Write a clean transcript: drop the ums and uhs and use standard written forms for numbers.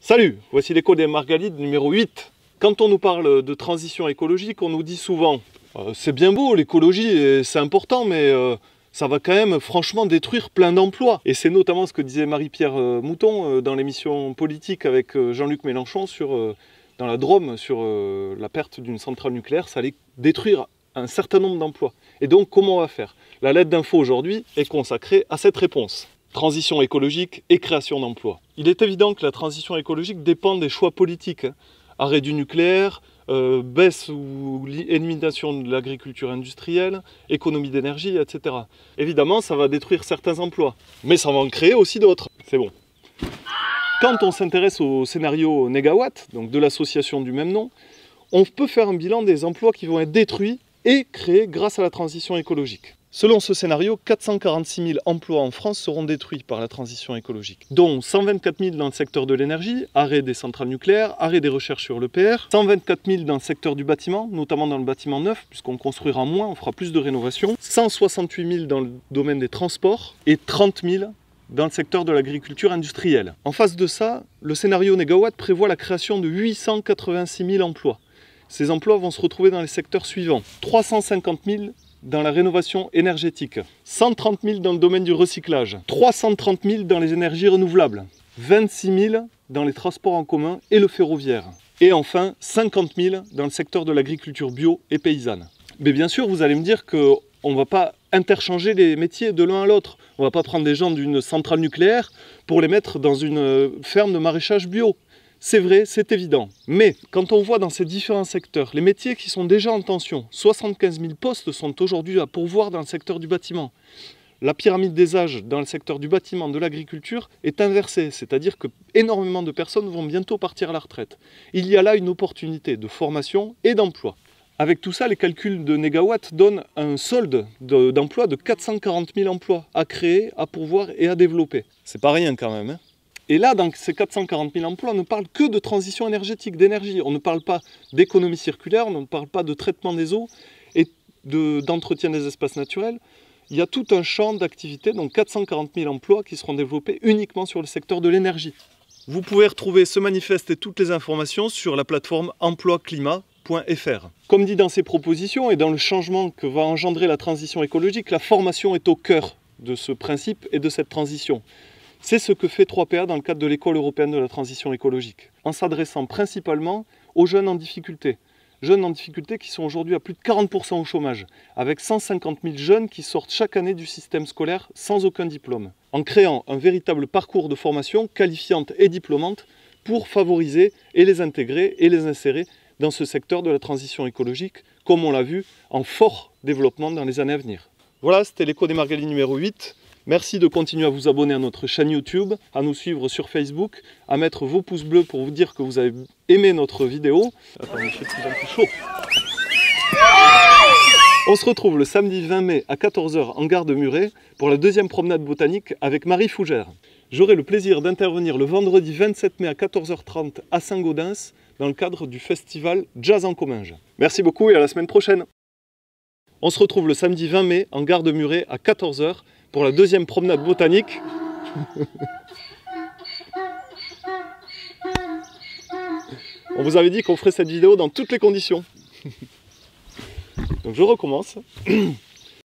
Salut, voici l'écho des Margalides numéro 8. Quand on nous parle de transition écologique, on nous dit souvent c'est bien beau l'écologie et c'est important, mais ça va quand même franchement détruire plein d'emplois. Et c'est notamment ce que disait Marie-Pierre Mouton dans l'émission politique avec Jean-Luc Mélenchon dans la Drôme sur la perte d'une centrale nucléaire. Ça allait détruire un certain nombre d'emplois. Et donc comment on va faire? La lettre d'info aujourd'hui est consacrée à cette réponse. Transition écologique et création d'emplois. Il est évident que la transition écologique dépend des choix politiques. Arrêt du nucléaire, baisse ou élimination de l'agriculture industrielle, économie d'énergie, etc. Évidemment, ça va détruire certains emplois, mais ça va en créer aussi d'autres. C'est bon. Quand on s'intéresse au scénario Négawatt, donc de l'association du même nom, on peut faire un bilan des emplois qui vont être détruits et créés grâce à la transition écologique. Selon ce scénario, 446 000 emplois en France seront détruits par la transition écologique, dont 124 000 dans le secteur de l'énergie, arrêt des centrales nucléaires, arrêt des recherches sur l'EPR, 124 000 dans le secteur du bâtiment, notamment dans le bâtiment neuf, puisqu'on construira moins, on fera plus de rénovation, 168 000 dans le domaine des transports et 30 000 dans le secteur de l'agriculture industrielle. En face de ça, le scénario Négawatt prévoit la création de 886 000 emplois. Ces emplois vont se retrouver dans les secteurs suivants: 350 000 dans la rénovation énergétique, 130 000 dans le domaine du recyclage, 330 000 dans les énergies renouvelables, 26 000 dans les transports en commun et le ferroviaire, et enfin 50 000 dans le secteur de l'agriculture bio et paysanne. Mais bien sûr, vous allez me dire qu'on ne va pas interchanger les métiers de l'un à l'autre. On ne va pas prendre des gens d'une centrale nucléaire pour les mettre dans une ferme de maraîchage bio. C'est vrai, c'est évident. Mais quand on voit dans ces différents secteurs les métiers qui sont déjà en tension, 75 000 postes sont aujourd'hui à pourvoir dans le secteur du bâtiment. La pyramide des âges dans le secteur du bâtiment, de l'agriculture est inversée, c'est-à-dire que énormément de personnes vont bientôt partir à la retraite. Il y a là une opportunité de formation et d'emploi. Avec tout ça, les calculs de Négawatt donnent un solde d'emplois de 440 000 emplois à créer, à pourvoir et à développer. C'est pas rien quand même, hein. Et là, dans ces 440 000 emplois, on ne parle que de transition énergétique, d'énergie. On ne parle pas d'économie circulaire, on ne parle pas de traitement des eaux et d'entretien des espaces naturels. Il y a tout un champ d'activités, donc 440 000 emplois qui seront développés uniquement sur le secteur de l'énergie. Vous pouvez retrouver ce manifeste et toutes les informations sur la plateforme emploiclimat.fr. Comme dit dans ses propositions et dans le changement que va engendrer la transition écologique, la formation est au cœur de ce principe et de cette transition. C'est ce que fait 3PA dans le cadre de l'École européenne de la transition écologique, en s'adressant principalement aux jeunes en difficulté. Jeunes en difficulté qui sont aujourd'hui à plus de 40% au chômage, avec 150 000 jeunes qui sortent chaque année du système scolaire sans aucun diplôme, en créant un véritable parcours de formation qualifiante et diplômante pour favoriser et les intégrer et les insérer dans ce secteur de la transition écologique, comme on l'a vu, en fort développement dans les années à venir. Voilà, c'était l'écho des Margalides numéro 8. Merci de continuer à vous abonner à notre chaîne YouTube, à nous suivre sur Facebook, à mettre vos pouces bleus pour vous dire que vous avez aimé notre vidéo. Attendez, il fait de plus en plus chaud. On se retrouve le samedi 20 mai à 14 h en gare de Muret pour la deuxième promenade botanique avec Marie Fougère. J'aurai le plaisir d'intervenir le vendredi 27 mai à 14 h 30 à Saint-Gaudens dans le cadre du festival Jazz en Comminges. Merci beaucoup et à la semaine prochaine. On se retrouve le samedi 20 mai en gare de Muret à 14 h pour la deuxième promenade botanique. On vous avait dit qu'on ferait cette vidéo dans toutes les conditions. Donc je recommence.